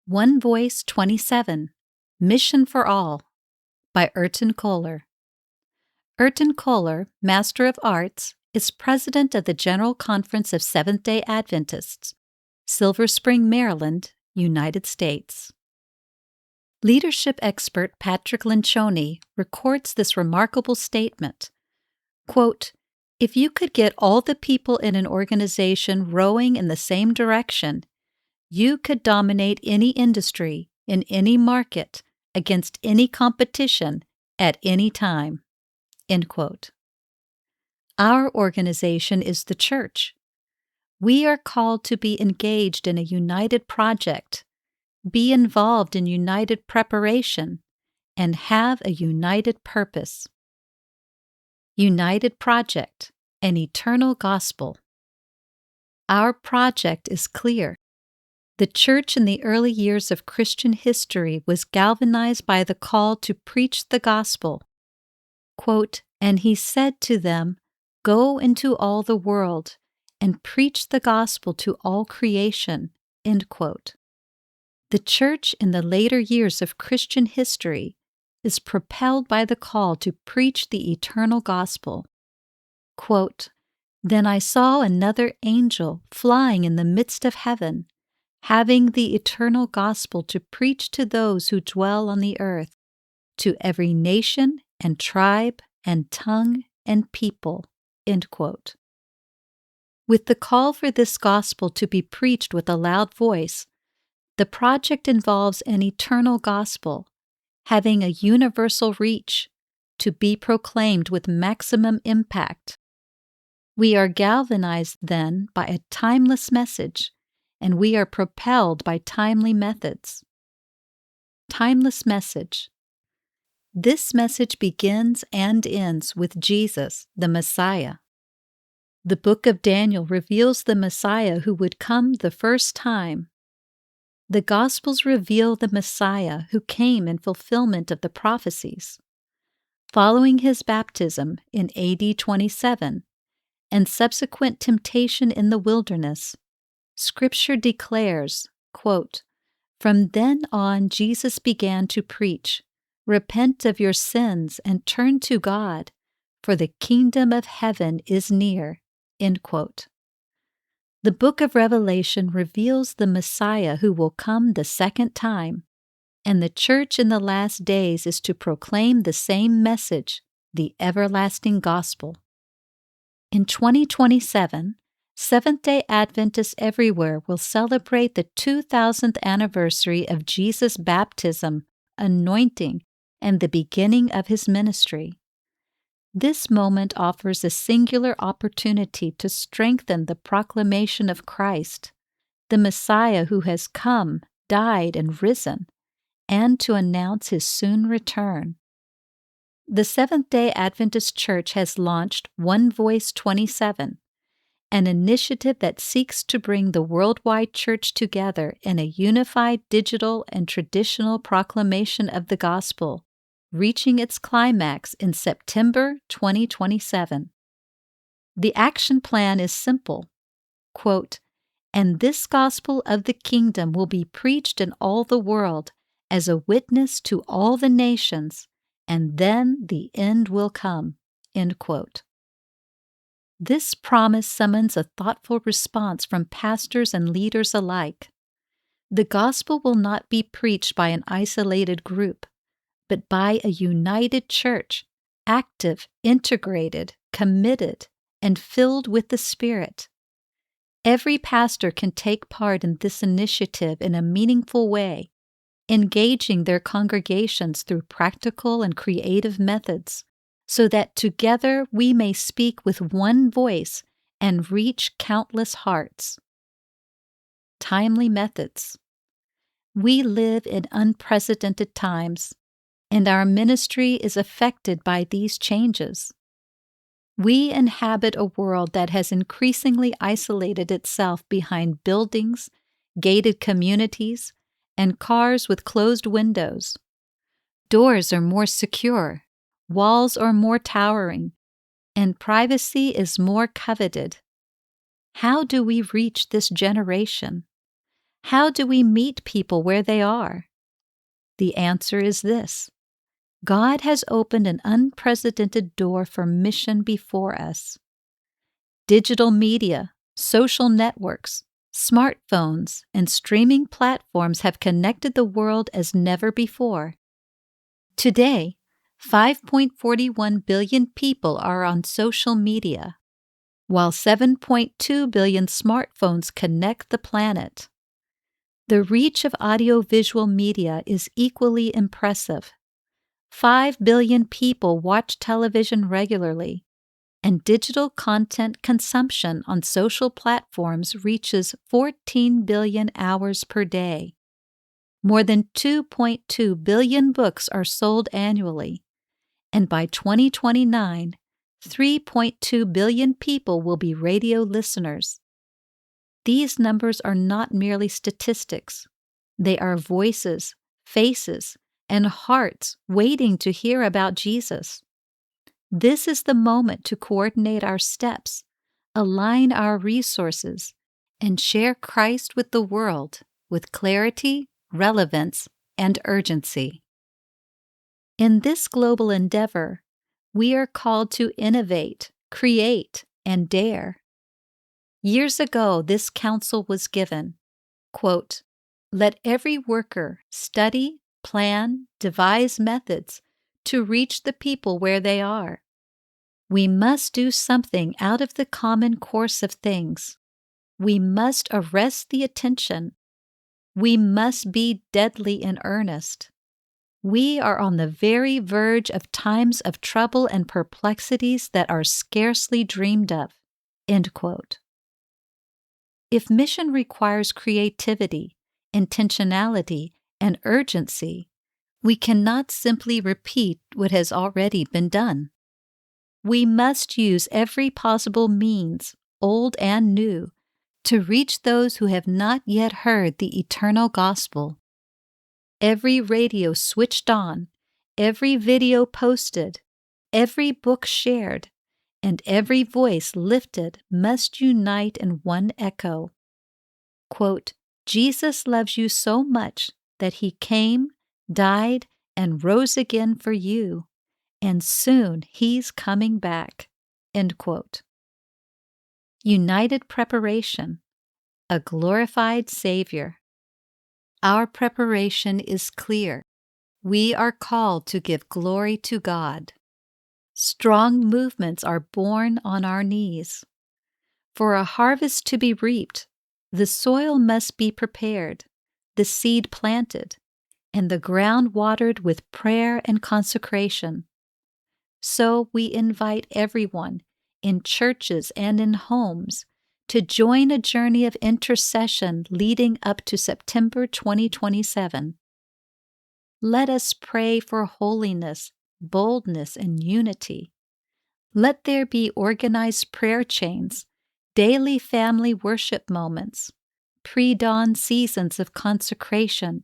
OneVoice27, Mission for All, by Erton Köhler. Erton Köhler, Master of Arts, is president of the General Conference of Seventh-day Adventists, Silver Spring, Maryland, United States. Leadership expert Patrick Lencioni records this remarkable statement, quote, "If you could get all the people in an organization rowing in the same direction, you could dominate any industry in any market against any competition at any time." End quote. Our organization is the church. We are called to be engaged in a united project, be involved in united preparation, and have a united purpose. United project, an eternal gospel. Our project is clear. The church in the early years of Christian history was galvanized by the call to preach the gospel. Quote, "And he said to them, 'Go into all the world and preach the gospel to all creation.'" End quote. The church in the later years of Christian history is propelled by the call to preach the eternal gospel. Quote, "Then I saw another angel flying in the midst of heaven, having the eternal gospel to preach to those who dwell on the earth, to every nation and tribe and tongue and people." End quote. With the call for this gospel to be preached with a loud voice, the project involves an eternal gospel, having a universal reach, to be proclaimed with maximum impact. We are galvanized then by a timeless message, and we are propelled by timely methods. Timeless message. This message begins and ends with Jesus, the Messiah. The book of Daniel reveals the Messiah who would come the first time. The Gospels reveal the Messiah who came in fulfillment of the prophecies. Following his baptism in AD 27 and subsequent temptation in the wilderness, Scripture declares, quote, "From then on Jesus began to preach, 'Repent of your sins and turn to God, for the kingdom of heaven is near.'" End quote. The book of Revelation reveals the Messiah who will come the second time, and the church in the last days is to proclaim the same message, the everlasting gospel. In 2027, Seventh-day Adventists everywhere will celebrate the 2000th anniversary of Jesus' baptism, anointing, and the beginning of his ministry. This moment offers a singular opportunity to strengthen the proclamation of Christ, the Messiah who has come, died, and risen, and to announce his soon return. The Seventh-day Adventist Church has launched OneVoice27, an initiative that seeks to bring the worldwide church together in a unified digital and traditional proclamation of the gospel, reaching its climax in September 2027. The action plan is simple. Quote, "And this gospel of the kingdom will be preached in all the world as a witness to all the nations, and then the end will come." End quote. This promise summons a thoughtful response from pastors and leaders alike. The gospel will not be preached by an isolated group, but by a united church, active, integrated, committed, and filled with the Spirit. Every pastor can take part in this initiative in a meaningful way, engaging their congregations through practical and creative methods, so that together we may speak with one voice and reach countless hearts. Timely methods. We live in unprecedented times, and our ministry is affected by these changes. We inhabit a world that has increasingly isolated itself behind buildings, gated communities, and cars with closed windows. Doors are more secure, walls are more towering, and privacy is more coveted. How do we reach this generation? How do we meet people where they are? The answer is this: God has opened an unprecedented door for mission before us. Digital media, social networks, smartphones, and streaming platforms have connected the world as never before. Today, 5.41 billion people are on social media, while 7.2 billion smartphones connect the planet. The reach of audiovisual media is equally impressive. 5 billion people watch television regularly, and digital content consumption on social platforms reaches 14 billion hours per day. More than 2.2 billion books are sold annually, and by 2029, 3.2 billion people will be radio listeners. These numbers are not merely statistics. They are voices, faces, and hearts waiting to hear about Jesus. This is the moment to coordinate our steps, align our resources, and share Christ with the world with clarity, relevance, and urgency. In this global endeavor, we are called to innovate, create, and dare. Years ago, this counsel was given, quote, "Let every worker study, plan, devise methods to reach the people where they are. We must do something out of the common course of things. We must arrest the attention. We must be deadly in earnest. We are on the very verge of times of trouble and perplexities that are scarcely dreamed of." End quote. If mission requires creativity, intentionality, and urgency, we cannot simply repeat what has already been done. We must use every possible means, old and new, to reach those who have not yet heard the eternal gospel. Every radio switched on, every video posted, every book shared, and every voice lifted must unite in one echo. Quote, "Jesus loves you so much that he came, died, and rose again for you, and soon he's coming back." End quote. United preparation, a glorified Savior. Our preparation is clear. We are called to give glory to God. Strong movements are born on our knees. For a harvest to be reaped, the soil must be prepared, the seed planted, and the ground watered with prayer and consecration. So we invite everyone, in churches and in homes, to join a journey of intercession leading up to September 2027. Let us pray for holiness, boldness, and unity. Let there be organized prayer chains, daily family worship moments, pre-dawn seasons of consecration,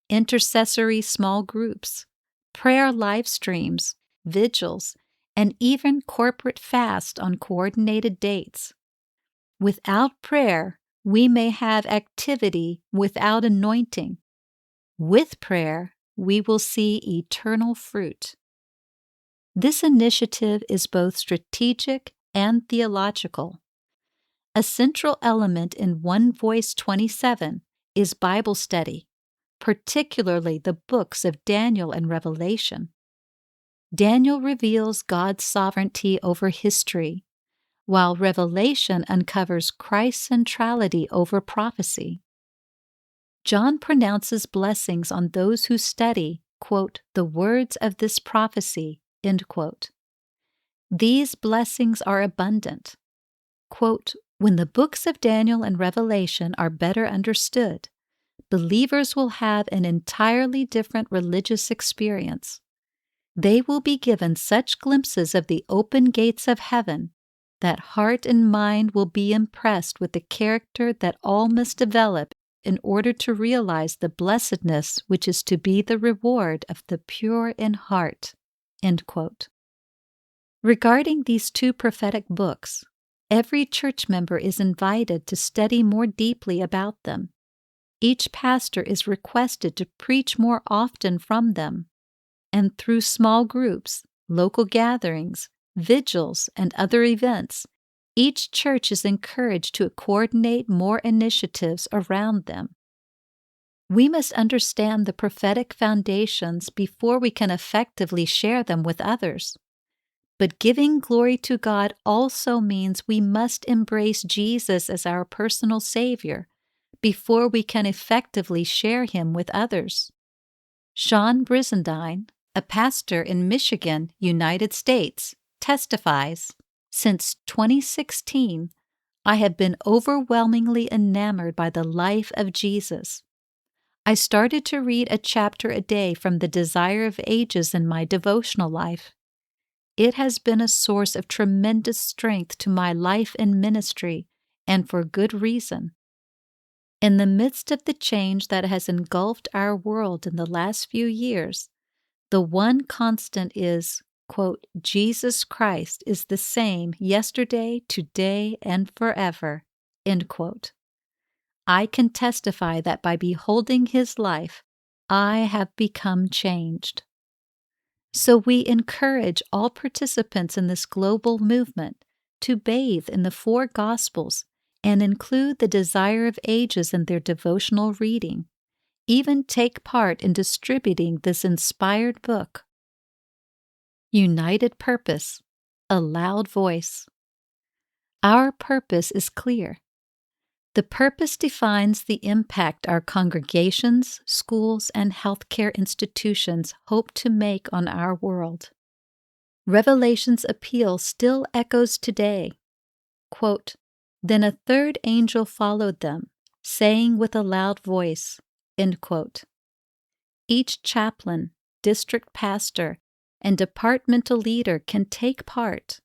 intercessory small groups, prayer live streams, vigils, and even corporate fast on coordinated dates. Without prayer, we may have activity without anointing. With prayer, we will see eternal fruit. This initiative is both strategic and theological. A central element in OneVoice27 is Bible study, particularly the books of Daniel and Revelation. Daniel reveals God's sovereignty over history, while Revelation uncovers Christ's centrality over prophecy. John pronounces blessings on those who study, quote, "the words of this prophecy," end quote. These blessings are abundant. Quote, "When the books of Daniel and Revelation are better understood, believers will have an entirely different religious experience. They will be given such glimpses of the open gates of heaven that heart and mind will be impressed with the character that all must develop in order to realize the blessedness which is to be the reward of the pure in heart." End quote. Regarding these two prophetic books, every church member is invited to study more deeply about them. each pastor is requested to preach more often from them, and through small groups, local gatherings, vigils, and other events, each church is encouraged to coordinate more initiatives around them. We must understand the prophetic foundations before we can effectively share them with others. But giving glory to God also means we must embrace Jesus as our personal Savior before we can effectively share Him with others. Sean Brizendine, a pastor in Michigan, United States, testifies, "Since 2016, I have been overwhelmingly enamored by the life of Jesus. I started to read a chapter a day from the Desire of Ages in my devotional life. It has been a source of tremendous strength to my life and ministry, and for good reason. In the midst of the change that has engulfed our world in the last few years, the one constant is, quote, Jesus Christ is the same yesterday, today, and forever, end quote. I can testify that by beholding His life, I have become changed." So we encourage all participants in this global movement to bathe in the four Gospels and include the Desire of Ages in their devotional reading, even take part in distributing this inspired book. United Purpose, a Loud Voice. Our purpose is clear. The purpose defines the impact our congregations, schools, and healthcare institutions hope to make on our world. Revelation's appeal still echoes today. Quote, "Then a third angel followed them, saying with a loud voice," end quote. Each chaplain, district pastor, and departmental leader can take part.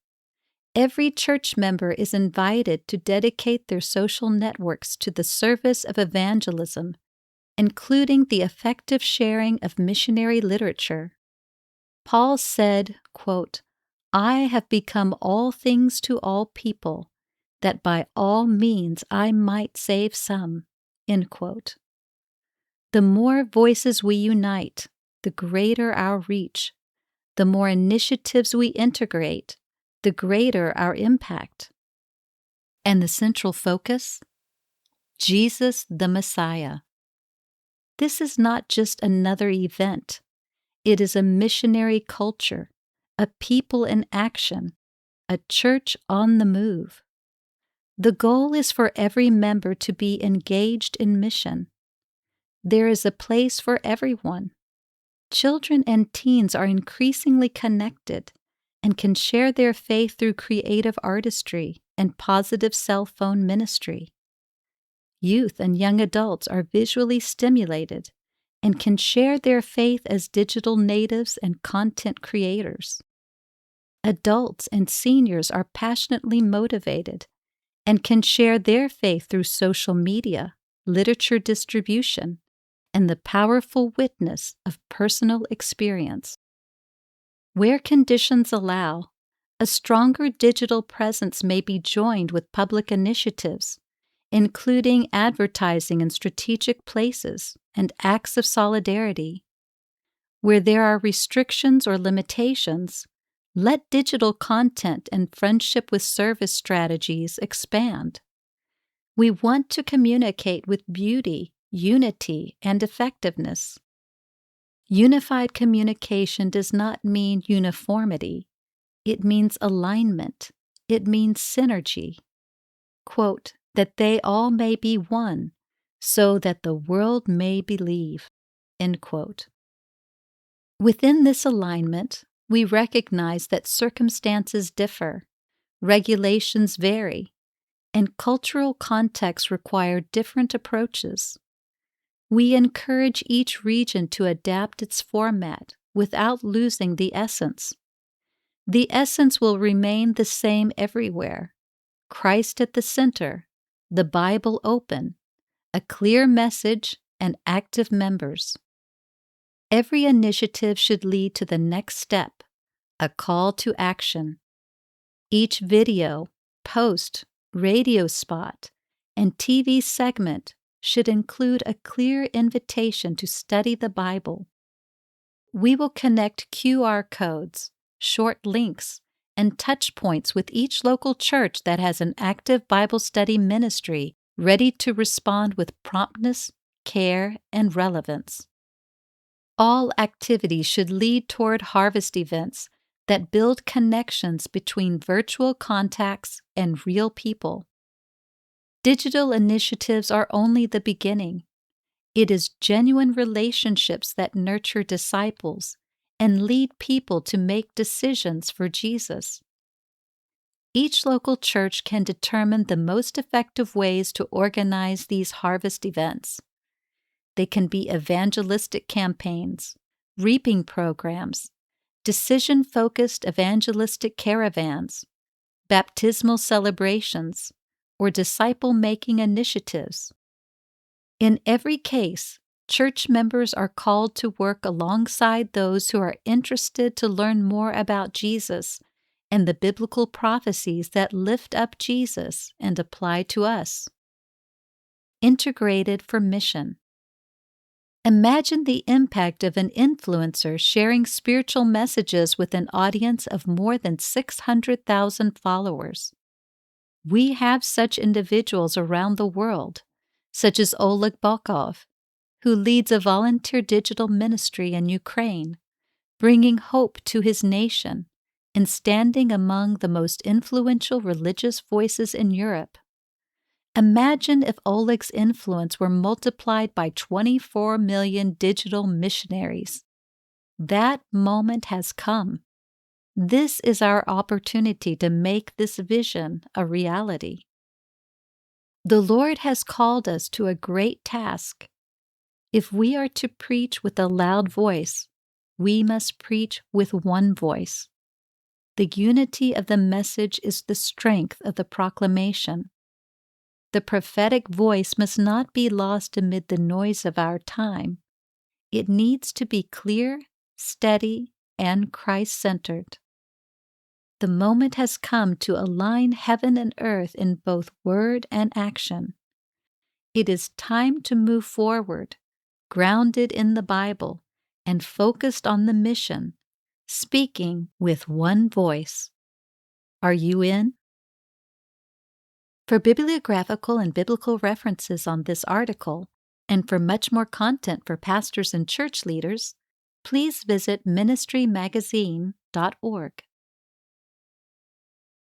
Every church member is invited to dedicate their social networks to the service of evangelism, including the effective sharing of missionary literature. Paul said, quote, "I have become all things to all people, that by all means I might save some," end quote. The more voices we unite, the greater our reach. The more initiatives we integrate, the greater our impact. And the central focus? Jesus the Messiah. This is not just another event. It is a missionary culture, a people in action, a church on the move. The goal is for every member to be engaged in mission. There is a place for everyone. Children and teens are increasingly connected and can share their faith through creative artistry and positive cell phone ministry. Youth and young adults are visually stimulated and can share their faith as digital natives and content creators. Adults and seniors are passionately motivated and can share their faith through social media, literature distribution, and the powerful witness of personal experience. Where conditions allow, a stronger digital presence may be joined with public initiatives, including advertising in strategic places and acts of solidarity. Where there are restrictions or limitations, let digital content and friendship with service strategies expand. We want to communicate with beauty, unity, and effectiveness. Unified communication does not mean uniformity. It means alignment. It means synergy. Quote, "that they all may be one, so that the world may believe," end quote. Within this alignment, we recognize that circumstances differ, regulations vary, and cultural contexts require different approaches. We encourage each region to adapt its format without losing the essence. The essence will remain the same everywhere: Christ at the center, the Bible open, a clear message, and active members. Every initiative should lead to the next step, a call to action. Each video, post, radio spot, and TV segment should include a clear invitation to study the Bible. We will connect QR codes, short links, and touch points with each local church that has an active Bible study ministry ready to respond with promptness, care, and relevance. All activities should lead toward harvest events that build connections between virtual contacts and real people. Digital initiatives are only the beginning. It is genuine relationships that nurture disciples and lead people to make decisions for Jesus. Each local church can determine the most effective ways to organize these harvest events. They can be evangelistic campaigns, reaping programs, decision-focused evangelistic caravans, baptismal celebrations, or disciple-making initiatives. In every case, church members are called to work alongside those who are interested to learn more about Jesus and the biblical prophecies that lift up Jesus and apply to us. Integrated for mission. Imagine the impact of an influencer sharing spiritual messages with an audience of more than 600,000 followers. We have such individuals around the world, such as Oleg Bokov, who leads a volunteer digital ministry in Ukraine, bringing hope to his nation and standing among the most influential religious voices in Europe. Imagine if Oleg's influence were multiplied by 24 million digital missionaries. That moment has come. This is our opportunity to make this vision a reality. The Lord has called us to a great task. If we are to preach with a loud voice, we must preach with one voice. The unity of the message is the strength of the proclamation. The prophetic voice must not be lost amid the noise of our time. It needs to be clear, steady, and Christ-centered. The moment has come to align heaven and earth in both word and action. It is time to move forward, grounded in the Bible and focused on the mission, speaking with one voice. Are you in? For bibliographical and biblical references on this article, and for much more content for pastors and church leaders, please visit ministrymagazine.org.